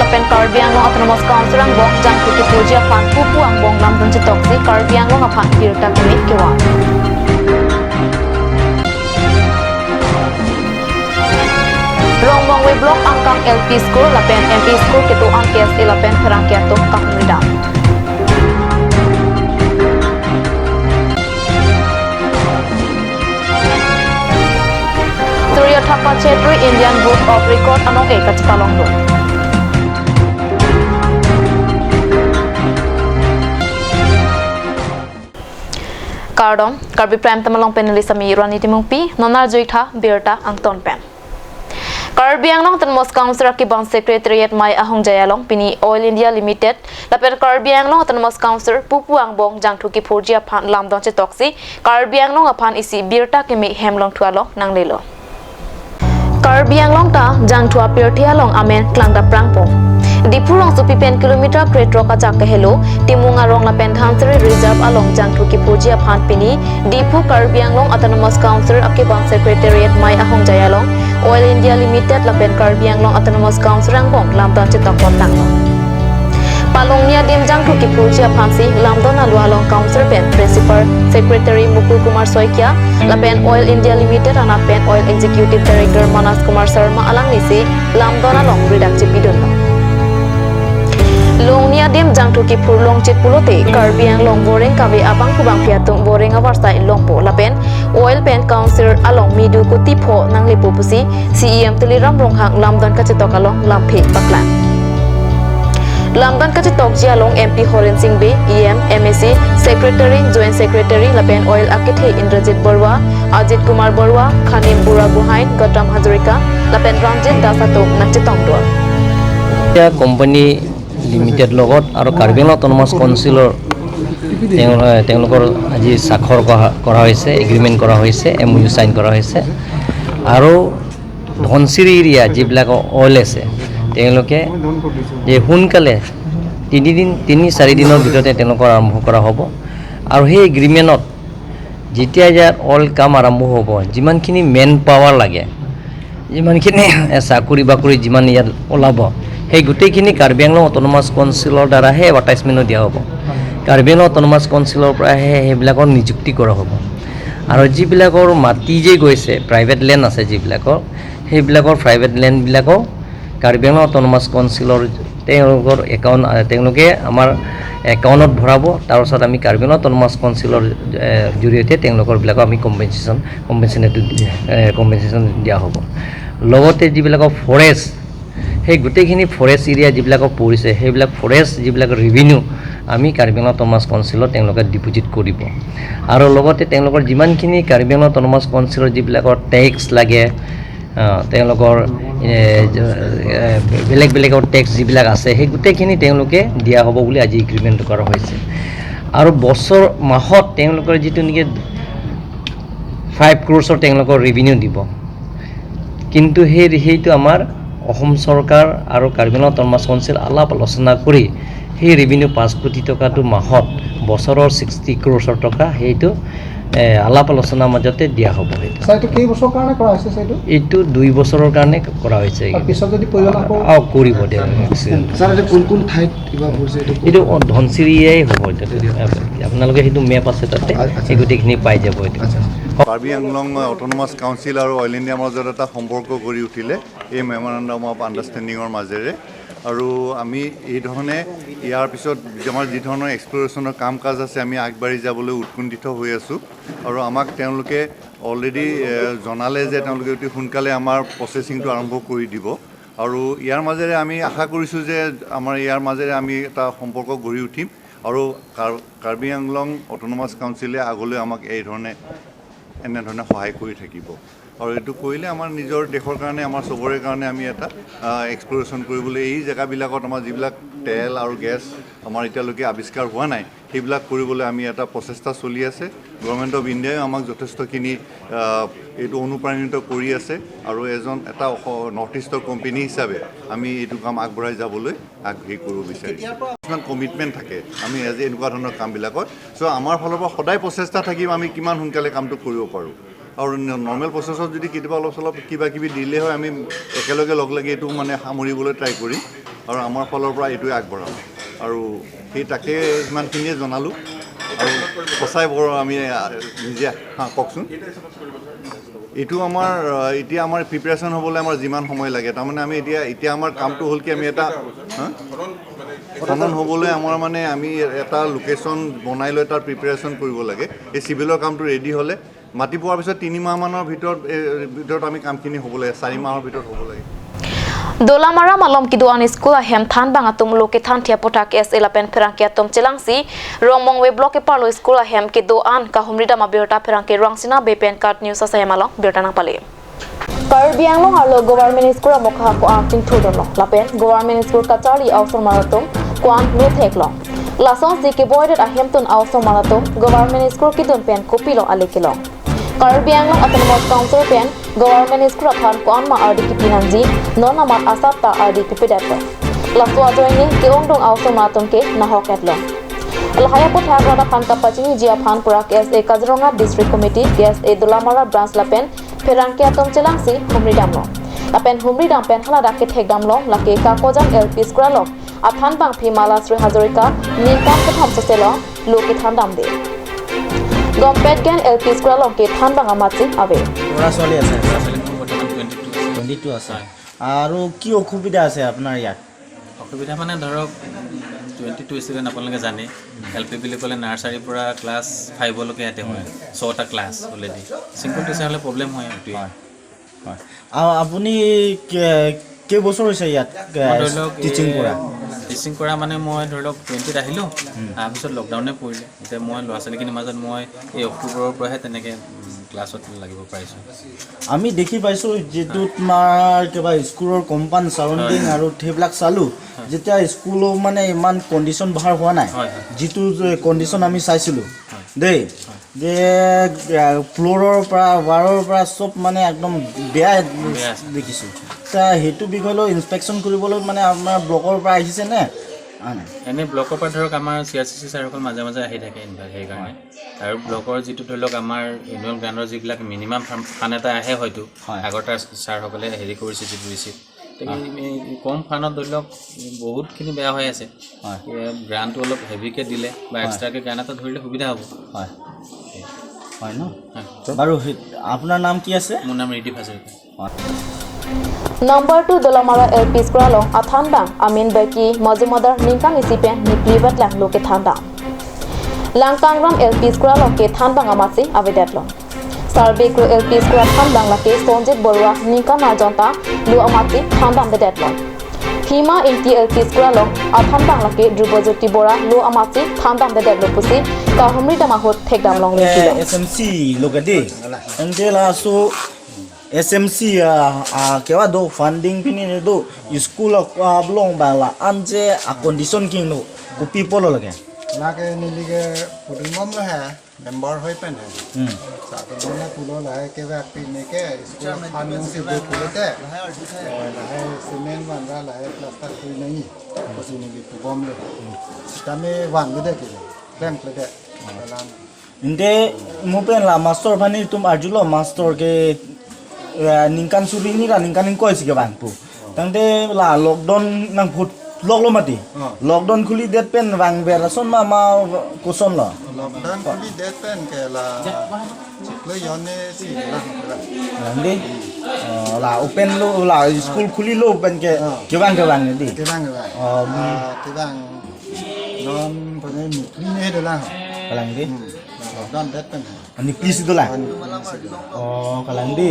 lapen Karbi Anglong Autonomous Council ang bong jang kuki puja pan pupu ang bong lam dun chitoksi Karbi Anglong apan birta kimit kewa. Rongbong we blok angkang LP School lapen MP School ketu ang KSE lapen perangkiatum kakmridam. Surya Thapa Chetri Indian Book of Record anong kachipalong do. Kardom, Karbi Prime tamalong penalisa mi Rani Timungpi, nonar joitha birta ang ton pen. Karbi Anglong Autonomous Council Kibang Secretariat Mai Ahong Jayalong Pini Oil India Limited lapen Karbi Anglong Autonomous Council Pupu Angbong Jangthuki Purjia Phan Lamdong Chetoksi Karbi Anglong Aphan isi birta kemi hemlong thualong nang lelo. Karbi Anglong ta Jangthua Pirthialong amen klangda prangpo. Dipurong supi pen kilometer kretro kachak kahelo timunga rong lapen Dhansari Reserve along Jangthuki Purjia Phan Pini Dipu Karbi Anglong Autonomous Council Akibang Secretariat Mai Ahong Jayalong Oil India Limited lapen Karbi Anglong Autonomous Council Angbong lamdon chitok kontang. Palong nia dim Jangthuki Purjia Phan si lamdon alualong Council pen Principal Secretary Mukul Kumar Soikia lapen Oil India Limited ana pen Oil Executive Director Manas Kumar Sharma alang nisi lamdon along redaksi bidon. Long nia dim Jangthuki Purlong chit pulote Karbi Anglong boring kabe abang kubang piatung boring awarsa ilongpo lapen Oil pen Council along midu kuti pho nang lipu pusi CEM Tiliram Ronghang lamdon kachitok along lampe baklan. Lamdan kachitok jialong MP Horen Singh Be EM MSc Secretary Joint Secretary lapen Oil Akithe Indrajit Borwa Ajit Kumar Borwa Khanim Bura Buhain Gautam Hazarika lapen Ranjit Dasato nachitong dor. Ya company limited লগত আৰু Karbi Anglong autonomous কাউন্সিলৰ তেওঁলোকৰ আজি স্বাক্ষৰ কৰা হৈছে agreement কৰা হৈছে MOU sign কৰা হৈছে আৰু ধনচিৰি এৰিয়া যিবিলাক অইল আছে তেওঁলোকে যে সোনকালে 3-4 দিনৰ ভিতৰতে তেওঁলোকৰ আৰম্ভ কৰা হ'ব আৰু সেই এগ্ৰিমেণ্টত যেতিয়া ইয়াৰ অইল কাম আৰম্ভ হ'ব যিমানখিনি মেন পাৱাৰ লাগে যিমানখিনি চাকৰি বাকৰি যিমান ইয়াত ওলাব সেই গোটেইখিনি কাৰ্বি আংলং অটোনমাস কাউন্সিলৰ দ্বাৰা হে এডভাৰটাইজমেণ্ট দিয়া হ'ব কাৰ্বি আংলং অটোনমাস কাউন্সিলৰ পৰা সেইবিলাকৰ নিযুক্তি কৰা হ'ব আৰু যিবিলাকৰ মাটি যে গৈছে প্ৰাইভেট লেণ্ড আছে যিবিলাকৰ সেইবিলাকৰ প্ৰাইভেট লেণ্ডবিলাকো কাৰ্বি আংলং অটোনমাস কাউন্সিলৰ তেওঁলোকৰ একাউণ্ট তেওঁলোকে আমাৰ একাউণ্টত ভৰাব তাৰপিছত আমি কাৰ্বি আংলং অটোনমাস কাউন্সিলৰ জৰিয়তে তেওঁলোকৰবিলাকক আমি কম্পেনচেশ্যন দিয়া হ'ব লগতে যিবিলাকৰ ফৰেষ্ট সেই গোটেইখিনি ফৰেষ্ট এৰিয়া যিবিলাকক পৰিছে সেইবিলাক ফৰেষ্ট যিবিলাক ৰেভিনিউ আমি কাৰ্বি আংলং অটোনমাস কাউন্সিলত তেওঁলোকে ডিপজিট কৰিব আৰু লগতে তেওঁলোকৰ যিমানখিনি কাৰ্বি আংলং অটোনমাস কাউন্সিলৰ যিবিলাকৰ টেক্স লাগে তেওঁলোকৰ বেলেগ টেক্স যিবিলাক আছে সেই গোটেইখিনি তেওঁলোকে দিয়া হ'ব বুলি আজি এগ্ৰিমেণ্ট কৰা হৈছে আৰু বছৰ মাহত তেওঁলোকৰ যিটো নেকি 5 crores তেওঁলোকৰ ৰেভিনিউ দিব কিন্তু সেইটো আমাৰ অসম চৰকাৰ আৰু কাৰ্বি আংলং অটোনমাস কাউন্সিল আলাপ আলোচনা কৰি সেই ৰেভিনিউ 5 কোটি টকাটো মাহত বছৰৰ 60 crores টকা সেইটো আলাপ আলোচনাৰ মাজতে দিয়া হ'ব সেইটো কেই বছৰৰ কাৰণে কৰা হৈছে এইটো 2 বছৰৰ কাৰণে কৰা হৈছে পিছত যদি প্ৰয়োজন কৰিব দিয়া স্যাৰ এটা কোন ঠাইত কিবা হৈছে এইটো ধনচিৰিয়াই হ'ব আপোনালোকে সেইটো মেপ আছে তাতে এই গোটেইখিনি পাই যাব এইটো কাৰ্বি আংলং অটোনমাস কাউন্সিল আৰু অইল ইণ্ডিয়াৰ মাজত এটা সম্পৰ্ক গঢ়ি উঠিলে এই মেমৰেণ্ডাম অফ আণ্ডাৰষ্টেণ্ডিঙৰ মাজেৰে আৰু আমি এই ধৰণে ইয়াৰ পিছত আমাৰ যি ধৰণৰ এক্সপ্ল'ৰেশ্যনৰ কাম কাজ আছে আমি আগবাঢ়ি যাবলৈ উৎকণ্ঠিত হৈ আছোঁ আৰু আমাক তেওঁলোকে অলৰেডি জনালে যে তেওঁলোকে অতি সোনকালে আমাৰ প্ৰচেছিংটো আৰম্ভ কৰি দিব আৰু ইয়াৰ মাজেৰে আমি আশা কৰিছোঁ যে আমাৰ ইয়াৰ মাজেৰে আমি এটা সম্পৰ্ক গঢ়ি উঠিম আৰু কাৰ্বি আংলং অটোনমাস কাউন্সিলে আগলৈ আমাক এনেধৰণে সহায় কৰি থাকিব আৰু এইটো কৰিলে আমাৰ নিজৰ দেশৰ কাৰণে আমাৰ চবৰে কাৰণে আমি এটা এক্সপ্ল'ৰেশ্যন কৰিবলৈ এই জেগাবিলাকত আমাৰ যিবিলাক তেল আৰু গেছ আমাৰ এতিয়ালৈকে আৱিষ্কাৰ হোৱা নাই সেইবিলাক কৰিবলৈ আমি এটা প্ৰচেষ্টা চলি আছে গভৰ্ণমেণ্ট অফ ইণ্ডিয়াই আমাক যথেষ্টখিনি এইটো অনুপ্ৰাণিত কৰি আছে আৰু এটা নৰ্থ ইষ্টৰ কোম্পানী হিচাপে আমি এইটো কাম আগবঢ়াই যাবলৈ আগ্ৰহী কৰিব বিচাৰিছোঁ কিছুমান কমিটমেণ্ট থাকে আমি এজ এনেকুৱা ধৰণৰ কামবিলাকত চ' আমাৰ ফালৰ পৰা সদায় প্ৰচেষ্টা থাকিম আমি কিমান সোনকালে কামটো কৰিব পাৰোঁ আৰু নৰ্মেল প্ৰচেছত যদি কেতিয়াবা অলপ চলপ কিবা কিবি দিলে হয় আমি একেলগে লগ লাগি এইটো মানে সামৰিবলৈ ট্ৰাই কৰিম আৰু আমাৰ ফালৰ পৰা এইটোৱে আগবঢ়াম আৰু সেই তাকে ইমানখিনিয়ে জনালোঁ আৰু সঁচাই বৰ আমি নিজে কওকচোন এইটো আমাৰ এতিয়া আমাৰ প্ৰিপেৰেশ্যন হ'বলৈ আমাৰ যিমান সময় লাগে তাৰমানে আমি এতিয়া আমাৰ কামটো হ'ল কি আমি এটা খনন হ'বলৈ আমাৰ মানে আমি এটা লোকেশ্যন বনাই লৈ তাৰ প্ৰিপেৰেশ্যন কৰিব লাগে এই চিভিলৰ কামটো ৰেডি হ'লে মাটি পোৱাৰ পিছত 3 মাহমানৰ ভিতৰত আমি কামখিনি হ'ব লাগে 4 মাহৰ ভিতৰত হ'ব লাগে Dolamara malom kiduan school ahem than bangatum loke than thia potak es elapen perangkia tom celangsi romong we block e parlo school ahem kiduan ka humrida ma berta perangke rangsina bepen card news asayamalo berta nang pale Karbi ang arlo government school amokha ko acting thudon lapen government school kachari awsor maratum kwan lo theklo lason si ke boyed ahem tun awsor maratum government school kidun pen kopilo alekilo Karbi ang autonomous council pen government school khan kwan ma ardi kipinanji non amat asapta ardi kipidato laswa joini ke ongdong awsor maratum ke nahoketlo Alhaya pot hagrada khan kapachini jia phan pura KSA Kazronga district committee KSA Dolamara branch lapen Perangkia tom celangsi humri damlo lapen humri dam pen hala dake thek damlo lake ka kojang LP school lo athan bang phimala Sri Hazarika ninkan ke thom selo loke than dam de Gompet gen LP school lo ke than bang amachi ave ওরা চলি আছে বৰ্তমান 22 আছে আৰু কি অসুবিধা আছে আপোনাৰ ইয়াত অসুবিধা মানে ধৰক 22 ষ্টুডেণ্ট আপোনালোকে জানে এলপি বুলি ক'লে নাৰ্চাৰীৰ পৰা ক্লাছ 5 লৈকে ইয়াতে হয় 6টা ক্লাছ অলৰেডি চিংগল টিচাৰ হ'লে প্ৰব্লেম হয় এইটোৱে হয় আপুনি কেইবছৰ হৈছে ইয়াত টিচিং কৰা মানে মই ধৰি লওক 20ত আহিলোঁ তাৰপিছত লকডাউনে পৰিলে এতিয়া মই ল'ৰা ছোৱালীখিনিৰ মাজত মই এই অক্টোবৰৰ পৰাহে তেনেকৈ ক্লাছত লাগিব পাৰিছোঁ আমি দেখি পাইছোঁ যিটো তোমাৰ কিবা স্কুলৰ কম্পাউণ্ড চাৰাউণ্ডিং আৰু সেইবিলাক চালোঁ যেতিয়া স্কুলো মানে ইমান কণ্ডিশ্যন ভাল হোৱা নাই যিটো কণ্ডিশ্যন আমি চাইছিলোঁ দেই যে ফ্ল'ৰৰ পৰা ৱাৰৰ পৰা চব মানে একদম বেয়া দেখিছোঁ সেইটো বিষয়লৈ ইনস্পেকশ্যন কৰিবলৈ মানে আমাৰ ব্লকৰ পৰা আহিছে নে এনেই ব্লকৰ পৰা ধৰক আমাৰ CRCC ছাৰসকল মাজে মাজে আহি থাকে সেইকাৰণে আৰু ব্লকৰ যিটো ধৰি লওক আমাৰ এনুৱেল গ্ৰাণ্ডৰ যিবিলাক মিনিমাম ফাণ্ড এটা আহে হয়তো আগৰ তাৰ ছাৰসকলে হেৰি কৰিছে যিটো ৰিচিপ্ট কম ফাণ্ডত ধৰি লওক বহুতখিনি বেয়া হৈ আছে গ্ৰাণ্ডটো অলপ হেভিকৈ দিলে বা এক্সট্ৰাকৈ গ্ৰাণ্ড এটা ধৰিলে সুবিধা হ'ব হয় ন বাৰু আপোনাৰ নাম কি আছে মোৰ নাম Ridip Hazarika Number 2 Dolamara LP School lo athan bang amin baki mazumodar ningkang isipen niplibat lang loke thanda Langkangram LP School lo ke than bang amasi avedat lo Sarbe kro LP School than bang la ke Sonjit Borwa ningkang marjonta lu amati thanda avedat lo Hima Inti LP School lo athan bang la ke Drubojoti Bora lu amati thanda avedat lo pusi ka humri dama hot thekdam long le SMC logade angela so SMC kewa do funding pini do school belong bala anje a condition king no ku people lage na ke nilige pudumam la hai member hoi pen hai sa ke dona pulo la ke va pine ke school funding se do pulete la hai cement ban la hai plaster koi nahi usine bi pubom le tame wan de ke bank le de inde mopen la master bani tum arjulo master ke ningkan suri ni ra ningkan koi sike bang pu tangte la lockdown nang phut loklo mati lockdown khuli det pen bang berason ma koson la lockdown khuli det pen ke la chiklo yone si la ande la open lo la school khuli lo pen ke bang di ke bang non pone ni ne de la kalang di lockdown det pen ani please do la kalang di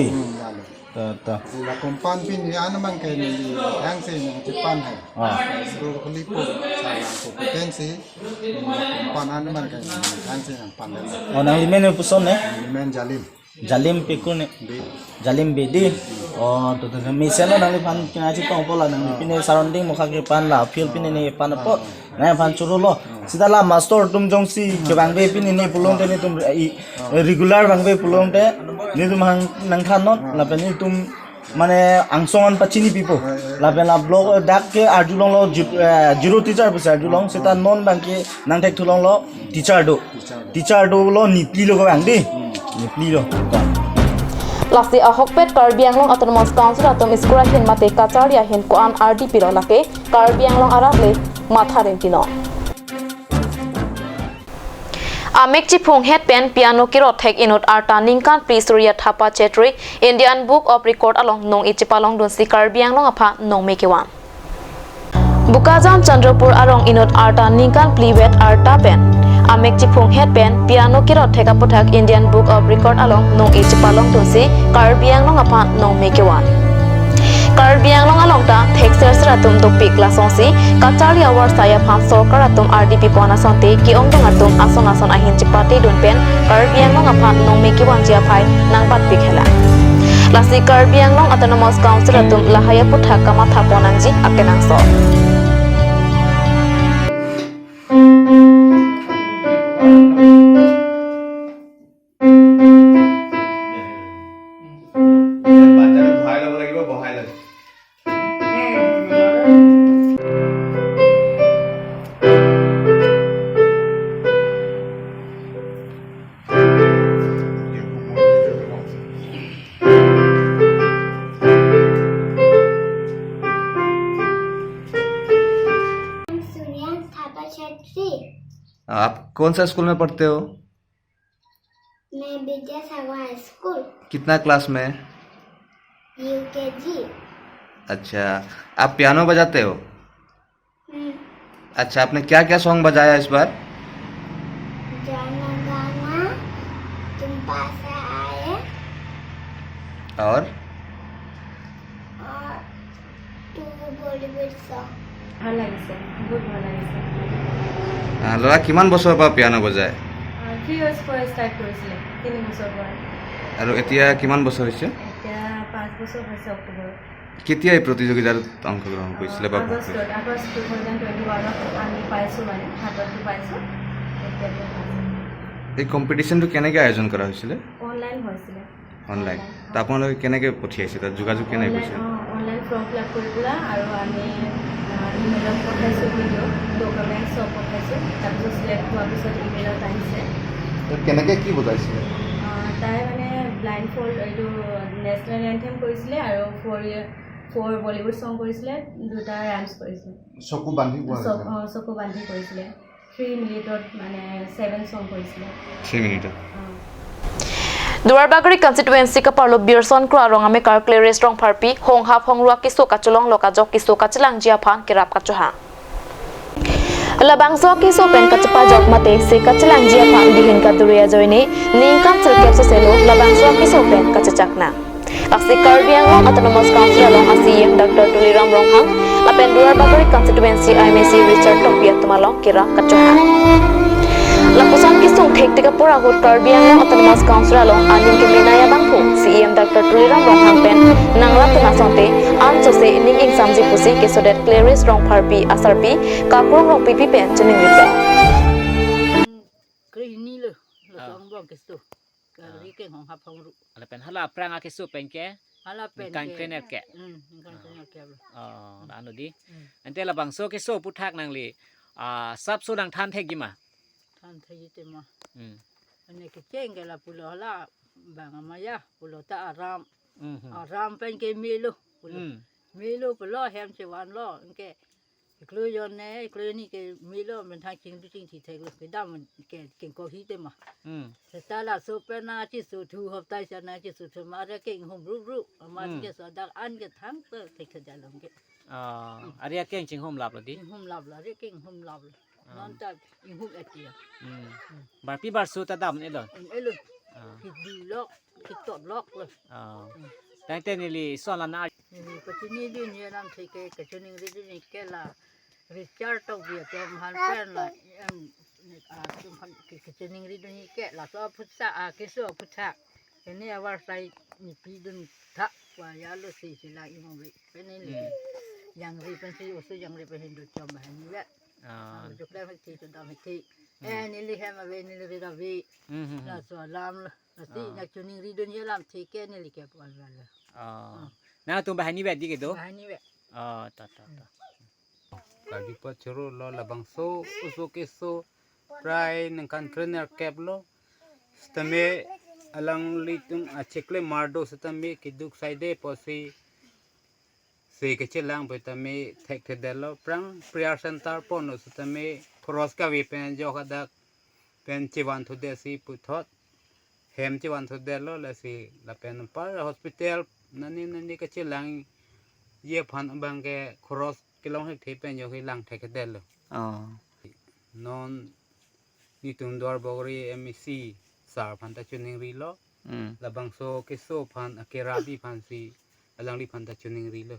ta la compound pin ni ana man ke ni yang se ni Japan hai school khuli po sa competency compound ana man ke yang se nang pan onang limen puson ne men jalim pikun ne jalim bedi to miselo nang pan kina chi tong pola nang pine surrounding mokha ke pan la field pine ne pan po na pan churu lo sidala master tum jong si ke bang be pine ne pulong te ne tum regular bang be pulong te ni tum nang than not la pe ni tum মানে আংসমান পাচিনি পিপো লাবেলা block ডাক কে আজুলং লো zero teacher বসে আজুলং সেটা non বাকি নাংটেক থুলং লো teacher ডো লো নিপলি লো বাং দি নিপলি লো Lasi ahokpet Karbi Anglong Autonomous Council atom iskura hin mate kacharia hin koan RDP ro lake Karbi Anglong arable matha rentino Amek Chipung head pen piano kirot thek inot arta ningkan prisuriya thapa chetri Indian Book of Record along nong ichipalong dun si Karbi Anglong apha nong mekewan Bukazam Chandrapur arong inot arta ningkan pliwet arta pen Amek Chipung head pen piano kirot theka puthak Indian Book of Record along nong ichipalong dun si Karbi Anglong apha nong mekewan Karbi Anglong along ta thekser seratum topik lasongsi kachali awar saya phan sorkar atum RDP pona sonte ki ongdong atum ason ahin chipate dun pen Karbi Anglong apha nong mekewan jia phai nangbat pikhela Lasi Karbi Anglong Autonomous Council atum lahaya puthak kamatha ponangji akenangso आप कौन सा school में पढ़ते हो? मैं Vidyasagar school कितना class में? UKG. अच्छा, आप पियानो बजाते हो? अच्छा, आपने क्या क्या सॉन्ग बजाया इस बार? जाना गाना तुम पास आए और टू बॉलीवुड सॉन्ग। ল'ৰা কিমান বছৰৰ পৰা পিয়ানো বজায়? 3 years পৰা ষ্টাৰ্ট কৰিছিলে 3 বছৰ পৰা আৰু এতিয়া কিমান বছৰ হৈছে? এতিয়া 5 বছৰ হৈছে অক্টোবৰ কেতিয়া এই প্ৰতিযোগিতাত অংশগ্ৰহণ কৰিছিলে বা আগষ্ট 2021 আমি পাইছোঁ মানে হাততো পাইছোঁ এই কম্পিটিশ্যনটো কেনেকৈ আয়োজন কৰা হৈছিলে? অনলাইন হৈছিলে অনলাইন ত আপোনালোকে কেনেকৈ পঠিয়াইছে তাত যোগাযোগ কেনেকৈ কৰিছে? অনলাইন ফৰ্ম ফিল আপ কৰি পেলাই আৰু আমি ইমেইলত পঠাইছোঁ ভিডিঅ' ডকুমেণ্টছ চব পঠাইছোঁ তাৰপিছত চিলেক্ট হোৱাৰ পিছত ইমেইলত আহিছে কেনেকৈ কি বুজাইছিলে? তাই মানে ব্লাইণ্ড ফল্ড এইটো নেশ্যনেল এন্থেম কৰিছিলে আৰু 4 বলিউড ছং কৰিছিলে 2টা ৰাইমছ কৰিছিলে চকু বান্ধি চকু বান্ধি কৰিছিলে 3 মিনিটত মানে 7 ছং কৰিছিলে 3 মিনিটত Duarbagari constituency ka parlo Birson Kro arong ame kar clear strong pharpi hong hap hong ruak kiso kachulong loka jok kiso kachilang jia phan kirap kachuha Labang so kiso pen kachpa jok mate se kachilang jia phan dihin ka duria joine ningkan serkep so selo labang so kiso pen kachachakna Laksi Karbi Anglong Autonomous Council along asiyem Dr. Tuliram Ronghang lapen Duarbagari constituency IMC Richard Topiat tumalong kira kachuha Lapusan kisung thek tika pura hut Karbi Anglong Autonomous Council along anin ke minaya bangpu CM Dr. Tuliram Ronghang pen nangla tunasonte an jose ning ing samji pusi kesodet clearest rong pharpi asarpi kakrong rong pipi pen chening rita Kini lo song bong kestu kari ke hong hap hong ru ala pen hala prang ake su pen ke ala pen kan klener ke kan klener ke anu di ante la bangso ke so puthak nangli sab so dang than thek gima than thei tema ane ke cheng ke la pulo la bang maya pulo ta aram pen ke milo pulo hem che wan lo ke klu yon ne klu ni ke milo men tha king du ting thi thek lo ke dam ke king ko hi tema se ta la so pe na chi su thu hop tai sa na chi su thu ma ra king hom ru ma ke so da an ke thang pe thek ja long ke aria keng ching hom lap la di hom lap la re king hom lap non ta in hom etia bar pi bar su ta dam ne lo elo ki du lok ki tot lok lo tang te ni li so la na ni ko chi ni di ni ram thei ke chu ning ri ni ke la Richard tok bia tem han pen la em tum han ke chu ning ri ni ke la so phutsa ke so phutsa ini awar sai ni pi dun tha wa ya lo si la i mo ri pen ni yang ri pen si usu yang ri pen hindu chom han ni ya juk la thi chu da mi thi ni li ha ma ve ni li da ve la so lam la si na chu ning ri dun ya lam thi ke ni li ke pa la na tum bahani bet di ke do bahani ve ta Karbi pa churu lo labang so uso keso prai nengkan trainer cap lo stame alang litung achekle mardo setame kiduk saide posi se kechelang betame thek thedelo prang priar center pono setame cross ka vi pen jo kadak pen chiwan thude si puthot hem chiwan thudelo la si la pen par hospital nani kechelang ye phan bangke cross kilong hek the pen jo hilang thek thedelo non nitung dor bogri mec sar phan ta chuning ri lo labang so keso phan akerabi phan si alang li phan ta chuning ri lo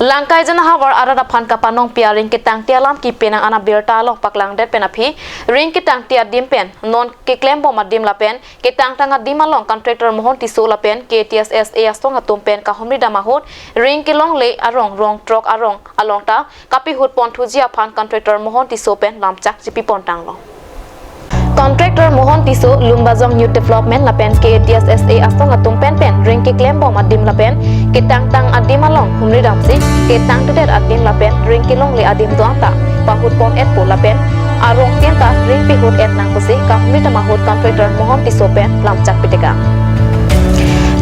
Langkai jana hawar arada phan ka panong pia ring kitang tialam ki penang ana birta lok paklang det penapi ring kitang tia dim pen non ke claim bom adim la pen kitang tanga dim along contractor mohon ti so la pen KTSS e astong atum pen ka homri dama hot ring kilong le arong rong trok arong along ta kapi hut pon thujia phan contractor mohon ti so pen lamchak jipi pon tang lo Contractor Mohon Tiso Lumbazong Youth Development lapen KTSSA astong atum pen ring ke claim bom adim lapen kitang tang adim along humri damsi kitang tedet adim lapen ring kilong le adim tuang ta pahut pom et po lapen arong tienta ring pihut et nang pusi ka humri tamahut contractor Mohon Tiso pen lamchak piteka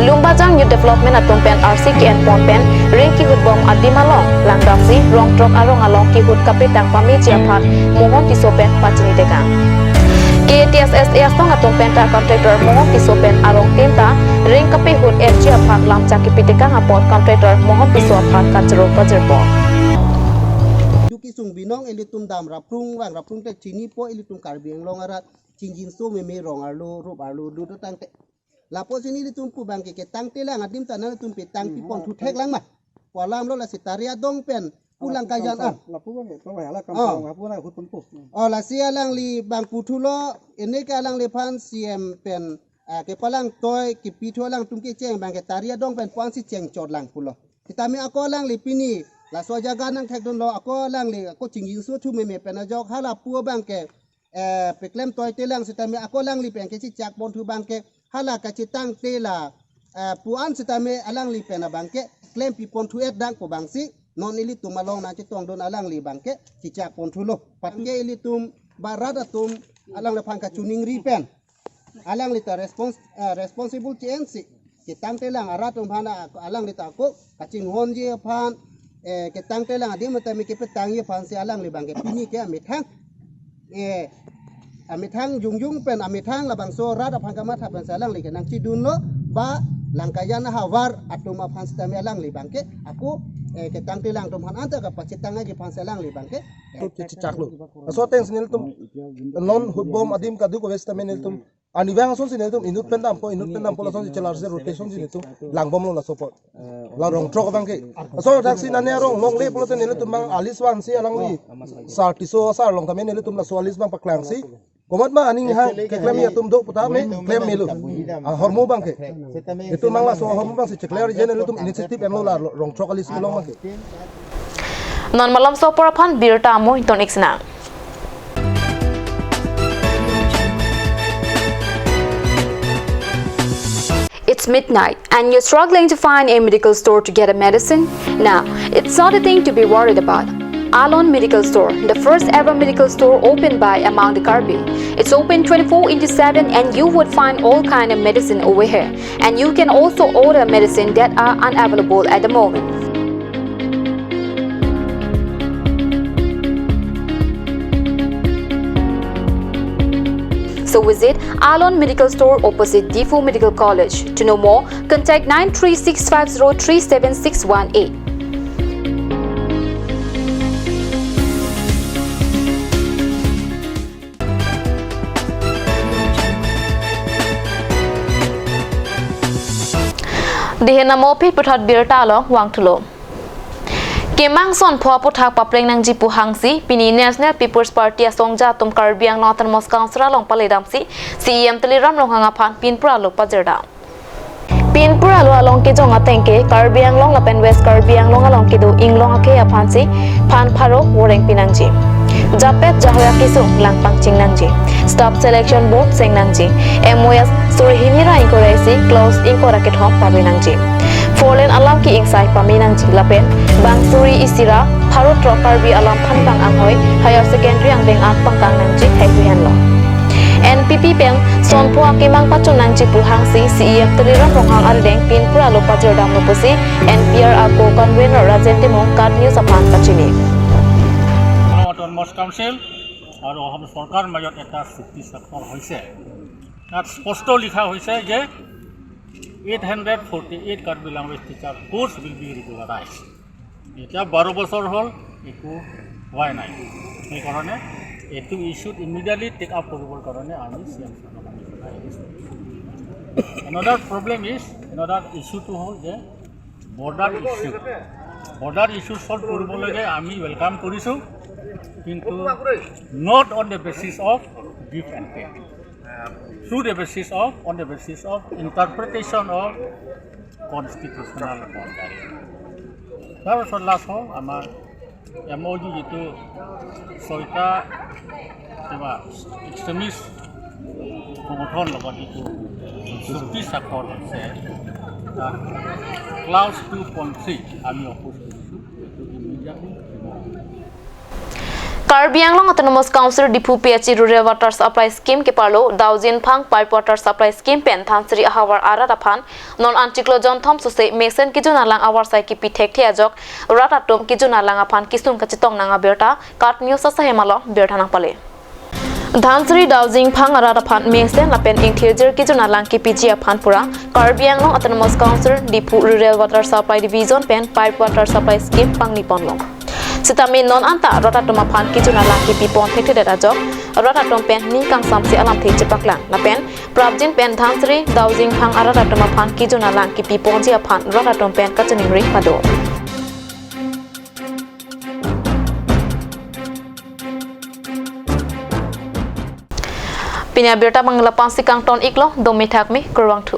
Lumbazong Youth Development atum pen RCKN pom pen ring ki hut bom adim along lang damsi rong trok arong along ki hut kapitang pami jiaphat Mohon Tiso pen pachini teka KTSS astong atong penta contractor mohon piso pen arong tinta ring kape hut FG aphat lam chaki piteka ngapot contractor mohon piso aphat kachro pajerpo duki sung binong elitum dam raprung wang raprung te chini po elitum karbi ang long arat chinjin so me rong arlo rup arlo du tang te lapo sini elitum pu bang ke tang te lang adim tanang elitum pe tang pi pon thu thek lang ma polam lo la sitaria dong pen pulang kajan la sia lang li bang putu lo ini ka lang le pan siem pen ke palang toy ki pitho lang tum ke cheng bang ke taria dong pen pang si cheng chot lang pulo kita mi ako lang li pini la so jaga nang thek don lo ako lang li ako chingin su thu me pen jok hala pu bang ke pe klem toy te lang sita mi ako lang li pen ke si chak bon thu bang ke hala ka chitang te la puan sita me alang li pen bang ke klem pi pon thu et dang ko bang si non ili tum along na chitong don alang li bangke cicak pon thulo patnge ili tum barat atum alang le phan ka chuning ri pen alang li ta responsible change kitang te lang arat tum phana alang li ta ko kaching hon je phan kitang te lang adim ta mi ke petang ye phan se alang li bangke pini ke amithang amithang jungjung pen amithang la bangso rat phan ka ma tha pen alang li ke nang chi dun lo ba langkayan hawar atum phan sta me alang li bangke aku ke tang tilang tum han anta ka pachitang gi panselang li bangke chichak lu so tens nil tum non hutbom adim ka du ko westa menil tum ani wang so sinil tum inut pendam po la so chelar se rotation sin tum langbom lo la so po la rong trok bangke so taxi na ne rong long le polo tenil tum bang alis wan si alang li sar tiso sar long tamen nil tum la so alis bang paklang si komat ma aning ha ke klem ya tum do puta me klem melu hormo bangke itu mangla so hormo bang si chekler jenel tum initiative en lo la rong trok alis long bangke non malam so poraphan birta mo ton iksna It's midnight and you're struggling to find a medical store to get a medicine? Now, it's not a thing to be worried about. Alon Medical Store, the first ever medical store opened by among the Karbi. It's open 24/7 and you would find all kind of medicine over here. And you can also order medicine that are unavailable at the moment. So visit Alon Medical Store opposite Defu Medical College. To know more, contact 936503768. Dihena mo pit putat birta lo wang tulo Kemang son phwa puthak papreng nang jipu hangsi pini National People's Party asongja tum Karbiang Northern Most Council long paledamsi CEM teliram long hanga phan pinpura lo pajerda pinpura lo along ke jonga tengke Karbiang long lapen West Karbiang long along ke do inglong ake aphansi phan pharo woreng pinangji Japet Jahoya Kisu Langpang Chingnangji Staff Selection Board Sengnangji MOS Surihimira Inkoresi Close Inkoraket Hom Pabinangji Foreign Alam Ki Ingsai Paminangji Lapen Bang Suri Isira Parut Karbi Alam Phanbang Anghoy Higher Secondary Ang Beng Ang Pangkang Nangji Haihuyan Lo NPP pen son phua kemang pachunang chipu hangsi CEM teliran ronghang aldeng pin pura lo pajor dam no pusi NPR ako convener Rajen Timong kat news apan kachini autonomous council আৰু অসম চৰকাৰ মাজত এটা চুক্তি স্বাক্ষৰ হৈছে তাত স্পষ্ট লিখা হৈছে যে 848 Karbi language teacher course will be regularized এতিয়া 12 বছৰ হ'ল একো হোৱাই নাই সেইকাৰণে এইটো ইস্যুত ইমিডিয়েটলি টেক আপ কৰিবৰ কাৰণে আমি CM another problem is another issue to hold যে border issue solve কৰিবলৈ আমি ওয়েলকাম কৰিছো কিন্তু not on the basis of give and take on the basis of interpretation of constitutional boundary তাৰপিছত last হ'ল আমাৰ MOU যিটো ছয়টা কিবা এক্সট্ৰিমিষ্ট সংগঠন লগত যিটো চুক্তি স্বাক্ষৰ হৈছে তাত ক্লাউজ 2.3 আমি অপোজ কৰিছোঁ এইটো immediately Karbi Anglong Autonomous Council Dipu PHE Rural Water Supply Scheme ke parlo Daujin Phang Pipe Water Supply Scheme pen Thansri Ahawar Ara Raphan non antiklo John Thom Suse Mesen Kijuna Lang Awar Sai ki Pitek Thiajok Ratatum Kijuna Lang Aphan Kisum Kachitong Nanga Berta Kat News Sa Hemalo Berta Nang Pale Dhansri Daujing Phang Ara Raphan Mesen Lapen Ingthirjir Kijuna Lang ki PG Aphan Pura Karbi Anglong Autonomous Council Dipu Rural Water Supply Division pen Pipe Water Supply Scheme Pangni Ponlong Sitami non anta rotatom aphan kijuna lang ki pipon thekte dajok rotatom pen ni kang samsi alam the chepaklang la pen prabjin pen Dhansri Daujing Phang ara rotatom aphan kijuna lang ki pipon ji aphan rotatom pen kachening ring pado Pinya berta mangla pansi kang ton iklo domi thak me kurwang thu